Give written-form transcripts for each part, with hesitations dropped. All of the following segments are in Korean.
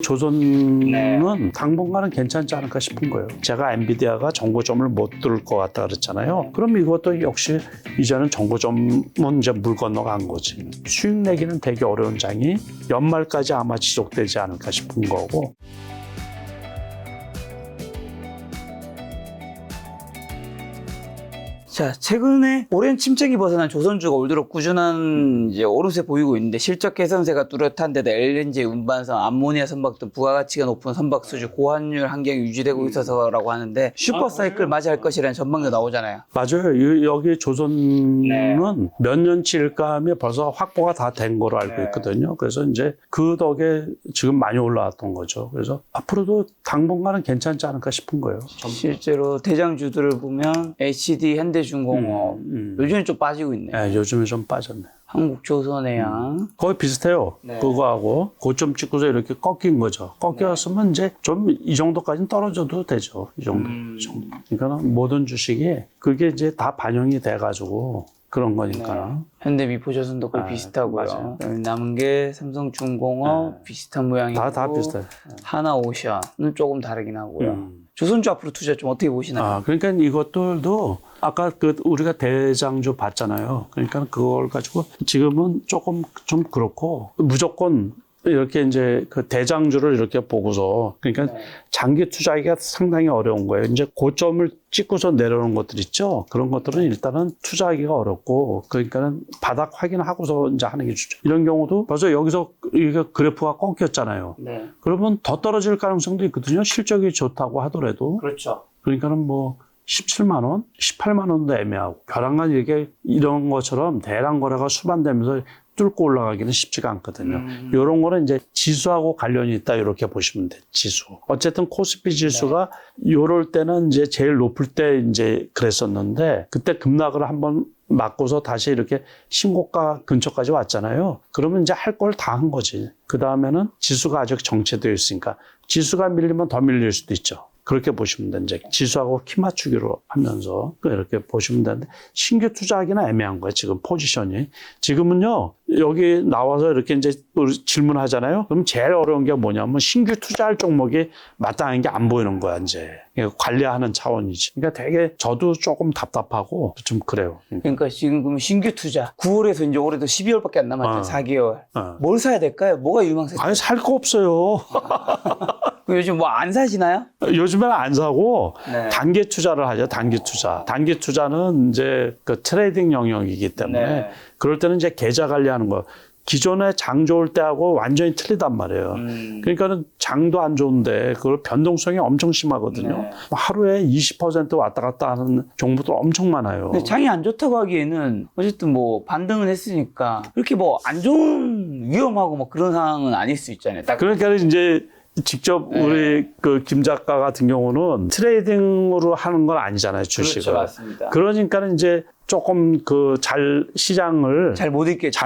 조선은 당분간은 괜찮지 않을까 싶은 거예요. 제가 엔비디아가 정고점을 못 뚫을 것 같다 그랬잖아요. 그럼 이것도 역시 이제는 정고점은 이제 물 건너간 거지. 수익 내기는 되게 어려운 장이 연말까지 아마 지속되지 않을까 싶은 거고. 자, 최근에 오랜 침체기 벗어난 조선주가 올 들어 꾸준한 이제 오름세 보이고 있는데 실적 개선세가 뚜렷한 데다 LNG 운반선, 암모니아 선박 등 부가가치가 높은 선박 수주, 고환율 환경이 유지되고 있어서라고 하는데 슈퍼사이클 맞이할 것이라는 전망도 나오잖아요. 맞아요. 여기 조선은 몇 년치 일감이 벌써 확보가 다 된 거로 알고 있거든요. 그래서 이제 그 덕에 지금 많이 올라왔던 거죠. 그래서 앞으로도 당분간은 괜찮지 않을까 싶은 거예요. 실제로 대장주들을 보면 HD, 현대중공업 요즘은 좀 빠지고 있네요. 네, 요즘에 좀 빠졌네. 한국조선해양 거의 비슷해요. 그거하고 고점 찍고서 이렇게 꺾인 거죠. 꺾였으면 이제 좀 이 정도까지는 떨어져도 되죠. 이 정도. 그러니까 모든 주식이 그게 이제 다 반영이 돼가지고 그런 거니까. 현대미포조선도 거의 비슷하고요. 그다음에 남은 게 삼성중공업 비슷한 모양이고 다 비슷해요. 하나오션은 조금 다르긴 하고요. 조선주 앞으로 투자 좀 어떻게 보시나요? 그러니까 이것들도 아까 우리가 대장주 봤잖아요. 그러니까 그걸 가지고 지금은 조금 좀 그렇고 무조건 이렇게 이제 그 대장주를 이렇게 보고서 그러니까 장기 투자하기가 상당히 어려운 거예요. 이제 고점을 찍고서 내려오는 것들 있죠. 그런 것들은 일단은 투자하기가 어렵고 그러니까는 바닥 확인하고서 이제 하는 게 좋죠. 이런 경우도 벌써 여기서 이게 그래프가 꺾였잖아요. 그러면 더 떨어질 가능성도 있거든요. 실적이 좋다고 하더라도. 그렇죠. 그러니까는 뭐 17만 원, 18만 원도 애매하고 벼랑간 이게 이런 것처럼 대량 거래가 수반되면서 뚫고 올라가기는 쉽지가 않거든요. 이런 거는 이제 지수하고 관련이 있다 이렇게 보시면 돼요. 지수. 어쨌든 코스피 지수가 요럴 때는 이제 제일 높을 때 이제 그랬었는데 그때 급락을 한번 맞고서 다시 이렇게 신고가 근처까지 왔잖아요. 그러면 이제 할 걸 다 한 거지. 그 다음에는 지수가 아직 정체되어 있으니까 지수가 밀리면 더 밀릴 수도 있죠. 그렇게 보시면 돼. 이제 지수하고 키 맞추기로 하면서 이렇게 보시면 되는데 신규 투자하기는 애매한 거예요. 지금 포지션이. 지금은요. 여기 나와서 이렇게 이제 질문하잖아요. 그럼 제일 어려운 게 뭐냐면 신규 투자할 종목이 마땅한 게 안 보이는 거야, 이제. 관리하는 차원이지. 그러니까 되게 저도 조금 답답하고 좀 그래요. 그러니까 지금 그러면 신규 투자 9월에서 이제 올해도 12월밖에 안 남았죠. 4개월. 뭘 사야 될까요? 뭐가 유망세? 아니, 살 거 없어요. 요즘 뭐 안 사시나요? 요즘에는 안 사고 단기 투자를 하죠. 단기 투자. 단기 투자는 이제 그 트레이딩 영역이기 때문에 그럴 때는 이제 계좌 관리하는 거. 기존에 장 좋을 때하고 완전히 틀리단 말이에요. 그러니까는 장도 안 좋은데 그걸 변동성이 엄청 심하거든요. 하루에 20% 왔다 갔다 하는 종목도 엄청 많아요. 근데 장이 안 좋다고 하기에는 어쨌든 뭐 반등은 했으니까 이렇게 뭐 안 좋은 위험하고 뭐 그런 상황은 아닐 수 있잖아요. 딱 그러니까 이제 직접 우리 그 김 작가 같은 경우는 트레이딩으로 하는 건 아니잖아요, 주식을. 그렇죠, 맞습니다. 그러니까는 이제 조금 그 시장을 잘 못 읽겠죠.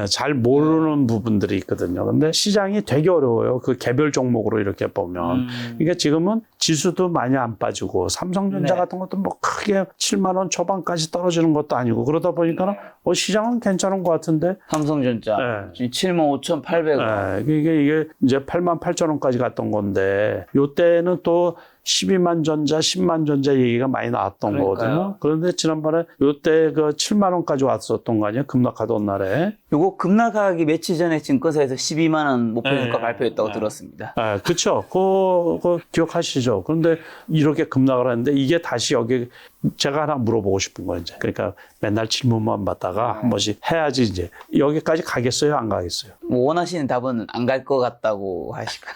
잘 모르는 부분들이 있거든요. 근데 시장이 되게 어려워요. 그 개별 종목으로 이렇게 보면. 그러니까 지금은 지수도 많이 안 빠지고 삼성전자 같은 것도 뭐 크게 7만 원 초반까지 떨어지는 것도 아니고 그러다 보니까 시장은 괜찮은 것 같은데. 삼성전자 지금 75,800원. 이게 이제 88,000원까지 갔던 건데 요때는 또 12만 전자, 10만 전자 얘기가 많이 나왔던 거거든요. 그런데 지난번에 요때 그 7만 원까지 왔었던 거 아니에요? 급락하던 날에. 요거 급락하기 며칠 전에 증권사에서 12만 원 목표 주가 발표했다고 들었습니다. 그렇죠. 그거 기억하시죠? 그런데 이렇게 급락을 하는데 이게 다시 여기 제가 하나 물어보고 싶은 거예요. 이제. 그러니까 맨날 질문만 받다가 한 번씩 해야지 이제 여기까지 가겠어요? 안 가겠어요? 뭐 원하시는 답은 안 갈 것 같다고 하시고.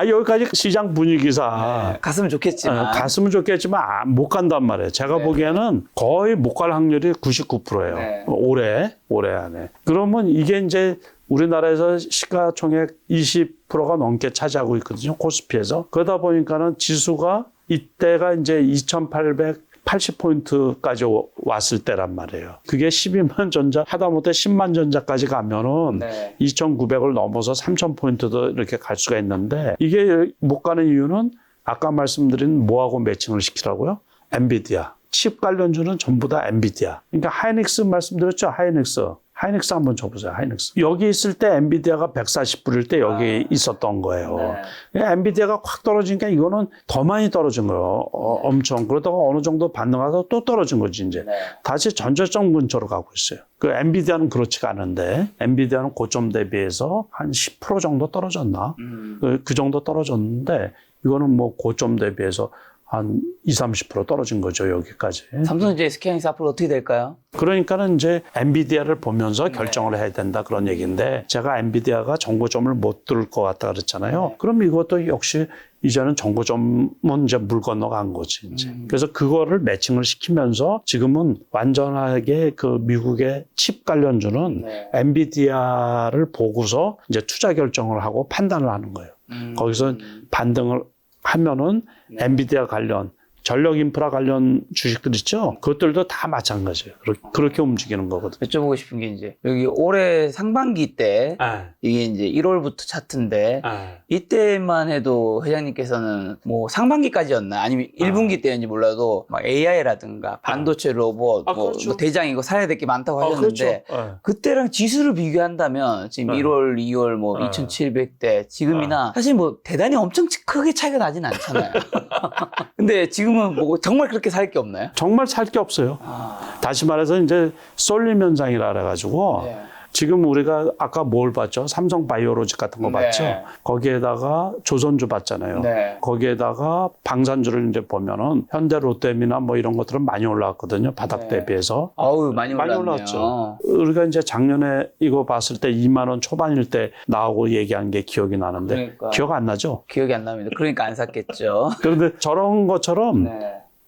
여기까지 시장 분위기상 갔으면 좋겠지만. 갔으면 좋겠지만 못 간단 말이에요. 제가 보기에는 거의 못 갈 확률이 99%예요. 올해 안에. 그러면 이게 이제 우리나라에서 시가총액 20%가 넘게 차지하고 있거든요. 코스피에서. 그러다 보니까는 지수가 이때가 이제 2,880포인트까지 왔을 때란 말이에요. 그게 12만 전자, 하다못해 10만 전자까지 가면은 2,900을 넘어서 3,000포인트도 이렇게 갈 수가 있는데 이게 못 가는 이유는 아까 말씀드린 뭐하고 매칭을 시키라고요? 엔비디아. 칩 관련주는 전부 다 엔비디아. 그러니까 하이닉스 말씀드렸죠? 하이닉스. 하이닉스 한번 줘보세요. 하이닉스. 여기 있을 때 엔비디아가 140불일 때 여기 있었던 거예요. 엔비디아가 확 떨어지니까 이거는 더 많이 떨어진 거예요. 엄청. 그러다가 어느 정도 반등하다 또 떨어진 거지 이제. 다시 전저점 근처로 가고 있어요. 그 엔비디아는 그렇지가 않은데 엔비디아는 고점 대비해서 한 10% 정도 떨어졌나? 그 정도 떨어졌는데 이거는 뭐 고점 대비해서 한 20-30% 떨어진 거죠, 여기까지. 삼성전자 SK하이닉스 앞으로 어떻게 될까요? 그러니까는 이제 엔비디아를 보면서 결정을 해야 된다 그런 얘기인데 제가 엔비디아가 정고점을 못 뚫을 것 같다 그랬잖아요. 그럼 이것도 역시 이제는 정고점은 이제 물 건너간 거지, 이제. 그래서 그거를 매칭을 시키면서 지금은 완전하게 그 미국의 칩 관련주는 엔비디아를 보고서 이제 투자 결정을 하고 판단을 하는 거예요. 거기서 반등을 하면은 엔비디아 관련 전력 인프라 관련 주식들 있죠? 그것들도 다 마찬가지예요. 그렇게 움직이는 거거든요. 여쭤보고 싶은 게 이제 여기 올해 상반기 때 이게 이제 1월부터 차트인데 이때만 해도 회장님께서는 뭐 상반기까지였나 아니면 1분기 때였는지 몰라도 막 AI라든가 반도체 로봇 그렇죠. 뭐 대장 이거 사야 될 게 많다고 하셨는데 그렇죠. 그때랑 지수를 비교한다면 지금 1월, 2월 뭐 2700대 지금이나 사실 뭐 대단히 엄청 크게 차이가 나진 않잖아요. 근데 지금은 뭐 정말 그렇게 살 게 없나요? 정말 살 게 없어요. 다시 말해서 이제 쏠림 현상이라 그래가지고 지금 우리가 아까 뭘 봤죠? 삼성 바이오로직 같은 거 봤죠? 거기에다가 조선주 봤잖아요. 거기에다가 방산주를 이제 보면은 현대 롯데미나 뭐 이런 것들은 많이 올라왔거든요. 바닥 대비해서. 아우 많이 올랐네요. 올랐죠. 우리가 이제 작년에 이거 봤을 때 2만 원 초반일 때 나오고 얘기한 게 기억이 나는데 그러니까. 기억 안 나죠? 기억이 안 납니다. 그러니까 안 샀겠죠. 그런데 저런 것처럼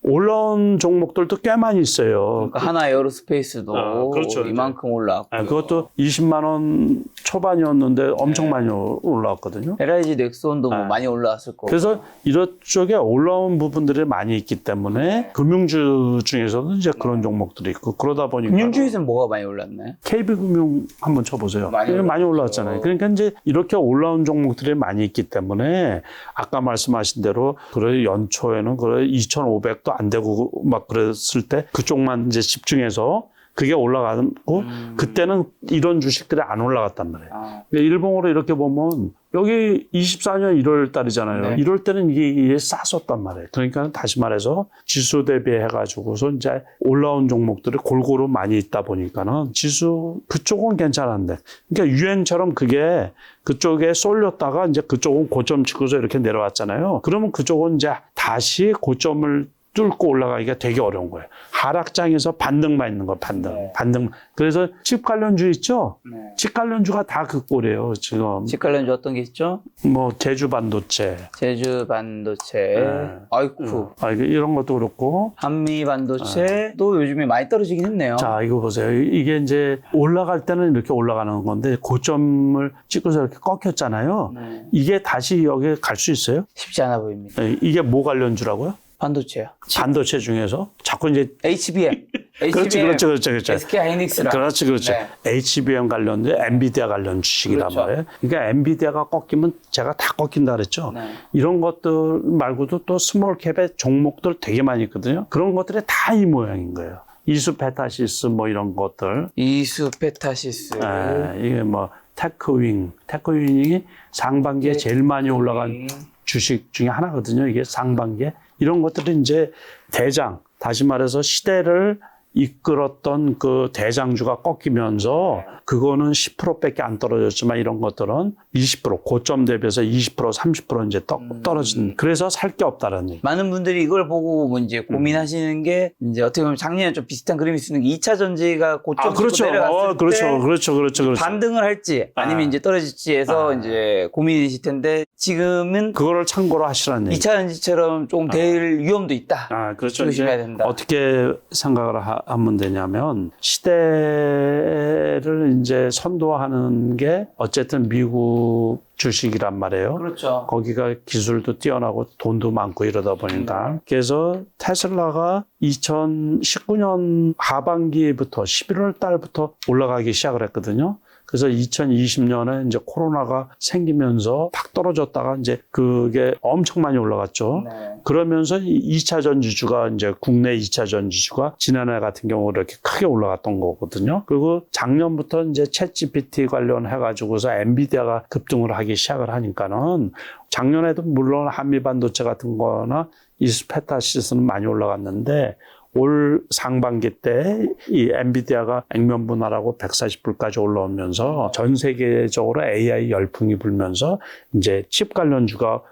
올라온 종목들도 꽤 많이 있어요. 그러니까 하나 에어로스페이스도 그렇죠, 이만큼 올라왔고 그것도 20만 원 초반이었는데 엄청 많이 올라왔거든요. LIG 넥슨도 뭐 많이 올라왔을 거고. 그래서 이쪽에 올라온 부분들이 많이 있기 때문에 금융주 중에서는 이제 그런 종목들이 있고 그러다 보니까 금융주에서는 뭐가 많이 올랐나요? KB금융 한번 쳐보세요. 많이 올라왔잖아요. 그러니까 이제 이렇게 올라온 종목들이 많이 있기 때문에 아까 말씀하신 대로 그래 연초에는 그래 2,500도 안 되고 막 그랬을 때 그쪽만 이제 집중해서 그게 올라가고 그때는 이런 주식들이 안 올라갔단 말이에요. 일봉으로 이렇게 보면 여기 24년 1월 달이잖아요. 이럴 때는 이게 쌌었단 말이에요. 그러니까 다시 말해서 지수 대비해가지고서 이제 올라온 종목들이 골고루 많이 있다 보니까는 지수 그쪽은 괜찮은데 그러니까 유행처럼 그게 그쪽에 쏠렸다가 이제 그쪽은 고점 치고서 이렇게 내려왔잖아요. 그러면 그쪽은 이제 다시 고점을 뚫고 올라가기가 되게 어려운 거예요. 하락장에서 반등만 있는 거예요. 반등. 그래서 칩 관련주 있죠? 칩 관련주가 다 그 꼴이에요, 지금. 집 관련주 어떤 게 있죠? 뭐 제주 반도체. 제주 반도체. 아이쿠. 이런 것도 그렇고. 한미 반도체도 요즘에 많이 떨어지긴 했네요. 자, 이거 보세요. 이게 이제 올라갈 때는 이렇게 올라가는 건데 고점을 찍고서 이렇게 꺾였잖아요. 이게 다시 여기 갈 수 있어요? 쉽지 않아 보입니다. 이게 뭐 관련주라고요? 반도체요. 반도체 중에서 자꾸 이제 HBM. 그렇죠. SK하이닉스랑. 그렇죠. HBM 관련된 엔비디아 관련 주식이란 말이에요. 그러니까 엔비디아가 꺾이면 제가 다 꺾인다 그랬죠. 이런 것들 말고도 또 스몰캡의 종목들 되게 많이 있거든요. 그런 것들이 다 이 모양인 거예요. 이수페타시스 뭐 이런 것들. 이수페타시스. 이게 뭐 테크윙이 상반기에 제일 많이 올라간 주식 중에 하나거든요. 이게 상반기에. 이런 것들은 이제 대장, 다시 말해서 시대를 이끌었던 그 대장주가 꺾이면서 그거는 10%밖에 안 떨어졌지만 이런 것들은 20% 고점 대비해서 20% 30% 이제 떨어진 그래서 살 게 없다라는 얘기. 많은 분들이 이걸 보고 뭐 이제 고민하시는 게 이제 어떻게 보면 작년에 좀 비슷한 그림이 쓰는 게 2차 전지가 고점 그렇죠. 내려갔을 때 그렇죠. 반등을 할지 아니면 이제 떨어질지 해서 이제 고민이실 텐데 지금은 그거를 참고로 하시라는 얘기. 2차 전지처럼 조금 될 위험도 있다. 그렇죠. 조심해야 된다. 어떻게 생각을 하면 되냐면 시대를 이제 선도하는 게 어쨌든 미국 주식이란 말이에요. 그렇죠. 거기가 기술도 뛰어나고 돈도 많고 이러다 보니까. 그래서 테슬라가 2019년 하반기부터 11월 달부터 올라가기 시작을 했거든요. 그래서 2020년에 이제 코로나가 생기면서 팍 떨어졌다가 이제 그게 엄청 많이 올라갔죠. 네. 그러면서 2차 전지주가 이제 국내 2차 전지주가 지난해 같은 경우 이렇게 크게 올라갔던 거거든요. 그리고 작년부터 이제 챗 GPT 관련해가지고서 엔비디아가 급등을 하기 시작을 하니까는 작년에도 물론 한미 반도체 같은 거나 이스페타시스는 많이 올라갔는데 올 상반기 때 이 엔비디아가 액면 분할하고 140불까지 올라오면서 전 세계적으로 AI 열풍이 불면서 이제 칩 관련주가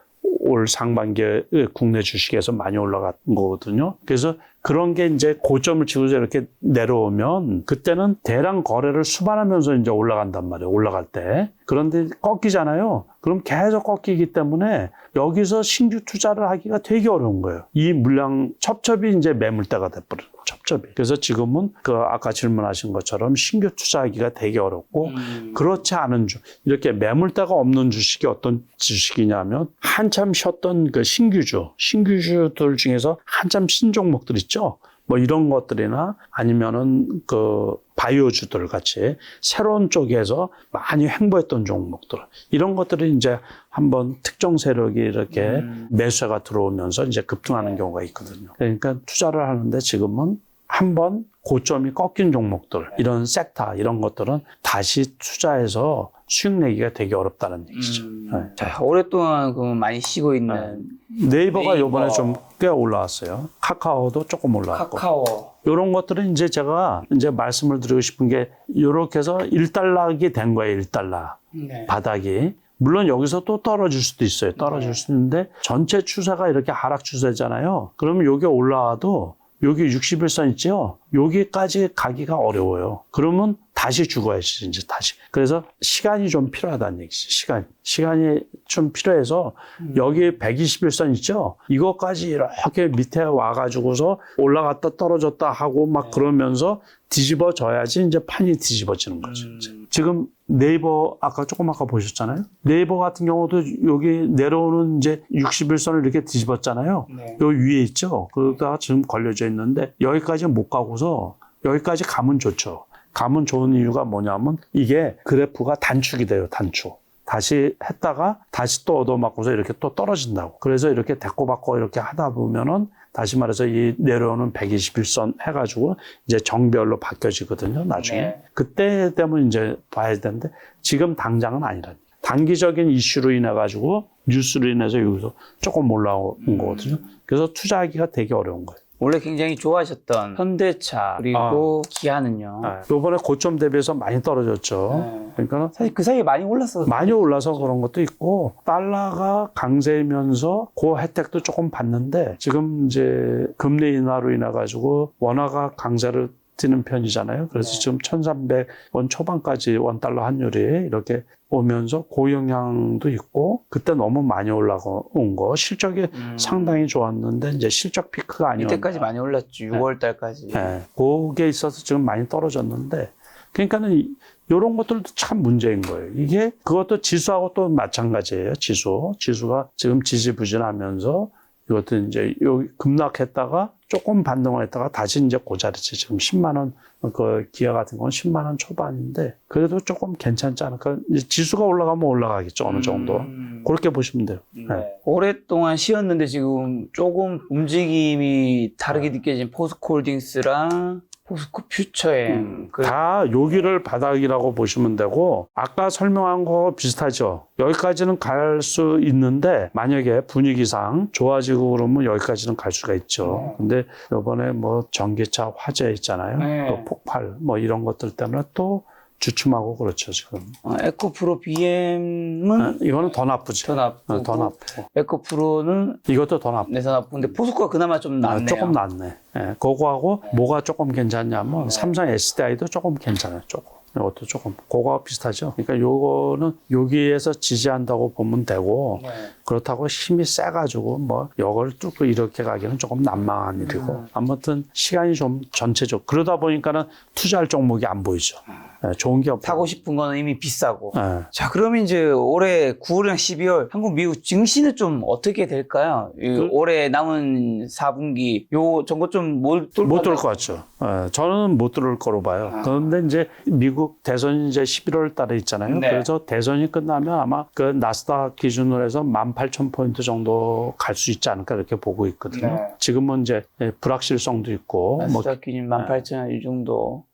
올 상반기에 국내 주식에서 많이 올라간 거거든요. 그래서 그런 게 이제 고점을 치고서 이렇게 내려오면 그때는 대량 거래를 수반하면서 이제 올라간단 말이에요. 올라갈 때. 그런데 꺾이잖아요. 그럼 계속 꺾이기 때문에 여기서 신규 투자를 하기가 되게 어려운 거예요. 이 물량 첩첩이 이제 매물대가 돼버려요. 첩첩이. 그래서 지금은 그 아까 질문하신 것처럼 신규 투자하기가 되게 어렵고 그렇지 않은 이렇게 매물대가 없는 주식이 어떤 주식이냐면 한참 쉬었던 그 신규주들 중에서 한참 신종목들 있죠. 뭐 이런 것들이나 아니면은 그 바이오주들 같이 새로운 쪽에서 많이 횡보했던 종목들 이런 것들이 이제 한번 특정 세력이 이렇게 매수가 들어오면서 이제 급등하는 경우가 있거든요. 그러니까 투자를 하는데 지금은 한번 고점이 꺾인 종목들 이런 섹터 이런 것들은 다시 투자해서 수익 내기가 되게 어렵다는 얘기죠. 네. 자, 오랫동안 그 많이 쉬고 있는 네이버가 네이버. 이번에 좀 꽤 올라왔어요. 카카오도 조금 올라왔고. 카카오. 이런 것들은 이제 제가 이제 말씀을 드리고 싶은 게 이렇게 해서 1달러이 된 거예요. 1달러. 네. 바닥이. 물론 여기서 또 떨어질 수도 있어요. 떨어질 수 있는데 전체 추세가 이렇게 하락 추세잖아요. 그러면 여기 올라와도 여기 61선 있죠? 여기까지 가기가 어려워요. 그러면 다시 죽어야지, 이제 다시. 그래서 시간이 좀 필요하다는 얘기죠. 시간이 좀 필요해서 여기 121선 있죠? 이것까지 이렇게 밑에 와가지고서 올라갔다 떨어졌다 하고 막 그러면서 뒤집어져야지 이제 판이 뒤집어지는 거죠. 지금 네이버 아까 보셨잖아요. 네이버 같은 경우도 여기 내려오는 이제 61선을 이렇게 뒤집었잖아요. 네. 여기 위에 있죠. 그러다가 지금 걸려져 있는데 여기까지 못 가고서 여기까지 가면 좋죠. 가면 좋은 이유가 뭐냐면 이게 그래프가 단축이 돼요. 단축. 다시 했다가 다시 또 얻어맞고서 이렇게 또 떨어진다고. 그래서 이렇게 대꼬박고 이렇게 하다 보면은 다시 말해서 이 내려오는 121선 해가지고 이제 정별로 바뀌어지거든요. 나중에. 네. 그때 되면 이제 봐야 되는데 지금 당장은 아니라. 단기적인 이슈로 인해 가지고 뉴스로 인해서 여기서 조금 올라온 거거든요. 그래서 투자하기가 되게 어려운 거예요. 원래 굉장히 좋아하셨던 현대차 그리고 기아는요. 요번에 고점 대비해서 많이 떨어졌죠. 네. 그러니까 사실 그 사이에 많이 올랐어요. 많이 올라서 그런 것도 있고 달러가 강세이면서 그 혜택도 조금 받는데 지금 이제 금리 인하로 인해 가지고 원화가 강세를 띄는 편이잖아요. 그래서 네. 지금 1,300원 초반까지 원달러 환율이 이렇게 오면서 고영향도 있고 그때 너무 많이 올라온 거 실적이 상당히 좋았는데 이제 실적 피크가 아니었나. 이때까지 많이 올랐죠. 6월 달까지. 네. 그게 있어서 지금 많이 떨어졌는데 그러니까는 이런 것들도 참 문제인 거예요. 이게 그것도 지수하고 또 마찬가지예요. 지수가 지금 지지부진하면서 이것도 이제 여기 급락했다가 조금 반등을 했다가 다시 이제 고자리지 지금 10만 원, 그 기아 같은 건 10만 원 초반인데 그래도 조금 괜찮지 않을까? 이제 지수가 올라가면 올라가겠죠. 어느 정도. 그렇게 보시면 돼요. 네. 오랫동안 쉬었는데 지금 조금 움직임이 다르게 느껴진 포스코홀딩스랑 포스코 퓨처엠. 다 여기를 바닥이라고 보시면 되고 아까 설명한 거 비슷하죠. 여기까지는 갈 수 있는데 만약에 분위기상 좋아지고 그러면 여기까지는 갈 수가 있죠. 근데 이번에 뭐 전기차 화재 있잖아요. 네. 또 폭발 뭐 이런 것들 때문에 또 주춤하고 그렇죠 지금. 에코프로 BM은 이거는 더 나쁘지. 더 나쁘고 더 나쁘고. 에코프로는 이것도 더 나쁘고. 내서 나쁜데 포스코가 그나마 좀 낫네요. 조금 낫네. 예, 그거하고 뭐가 조금 괜찮냐면 삼성 SDI도 조금 괜찮아요. 조금. 이것도 조금 그거하고 비슷하죠. 그러니까 요거는 여기에서 지지한다고 보면 되고 그렇다고 힘이 세가지고 뭐 이걸 뚫고 이렇게 가기는 조금 난망한 일이고 아무튼 시간이 좀 전체적 그러다 보니까는 투자할 종목이 안 보이죠. 네, 좋은 게 없고 사고 싶은 거는 이미 비싸고. 네. 자, 그러면 이제 올해 9월이랑 12월 한국 미국 증시는 좀 어떻게 될까요? 올해 남은 4분기 요 정도 좀 못 못 들 것 같죠. 저는 못 들을 거로 봐요. 그런데 이제 미국 대선이 이제 11월 달에 있잖아요. 네. 그래서 대선이 끝나면 아마 그 나스닥 기준으로 해서 18,000포인트 정도 갈 수 있지 않을까 이렇게 보고 있거든요. 네. 지금은 이제 불확실성도 있고 나스닥 기준 18,000원 이 정도.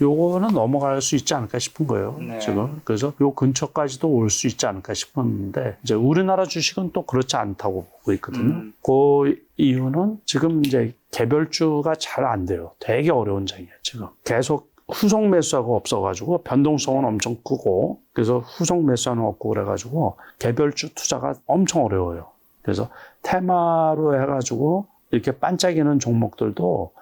요거는 넘어갈 수 있지 않을까 싶은 거예요. 네. 지금. 그래서 요 근처까지도 올 수 있지 않을까 싶었는데 이제 우리나라 주식은 또 그렇지 않다고 보고 있거든요. 그 이유는 지금 이제 개별주가 잘 안 돼요. 되게 어려운 장이에요, 지금. 계속 후속 매수하고 없어가지고 변동성은 엄청 크고 그래서 후속 매수하는 없고 그래가지고 개별주 투자가 엄청 어려워요. 그래서 테마로 해가지고 이렇게 반짝이는 종목들도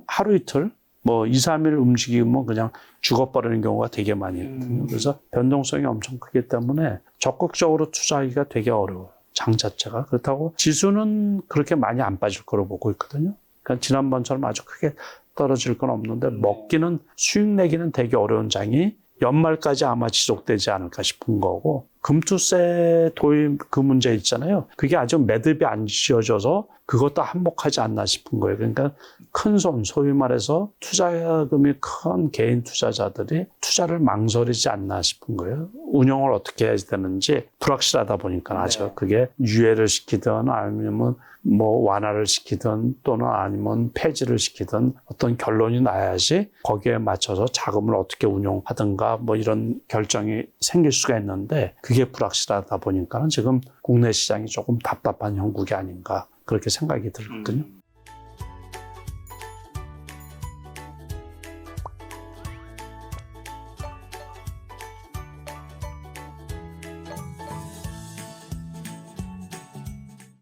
하루 이틀 뭐 2, 3일 움직이면 그냥 죽어버리는 경우가 되게 많이 있거든요. 그래서 변동성이 엄청 크기 때문에 적극적으로 투자하기가 되게 어려워요. 장 자체가. 그렇다고 지수는 그렇게 많이 안 빠질 거로 보고 있거든요. 그러니까 지난번처럼 아주 크게 떨어질 건 없는데 먹기는 수익 내기는 되게 어려운 장이 연말까지 아마 지속되지 않을까 싶은 거고 금투세 도입 그 문제 있잖아요. 그게 아주 매듭이 안 지어져서 그것도 한몫하지 않나 싶은 거예요. 그러니까 큰 손, 소위 말해서 투자금이 큰 개인 투자자들이 투자를 망설이지 않나 싶은 거예요. 운영을 어떻게 해야 되는지 불확실하다 보니까 아주 그게 유예를 시키든 아니면 뭐 완화를 시키든 또는 아니면 폐지를 시키든 어떤 결론이 나야지 거기에 맞춰서 자금을 어떻게 운용하든가 뭐 이런 결정이 생길 수가 있는데 그게 불확실하다 보니까 지금 국내 시장이 조금 답답한 형국이 아닌가 그렇게 생각이 들거든요.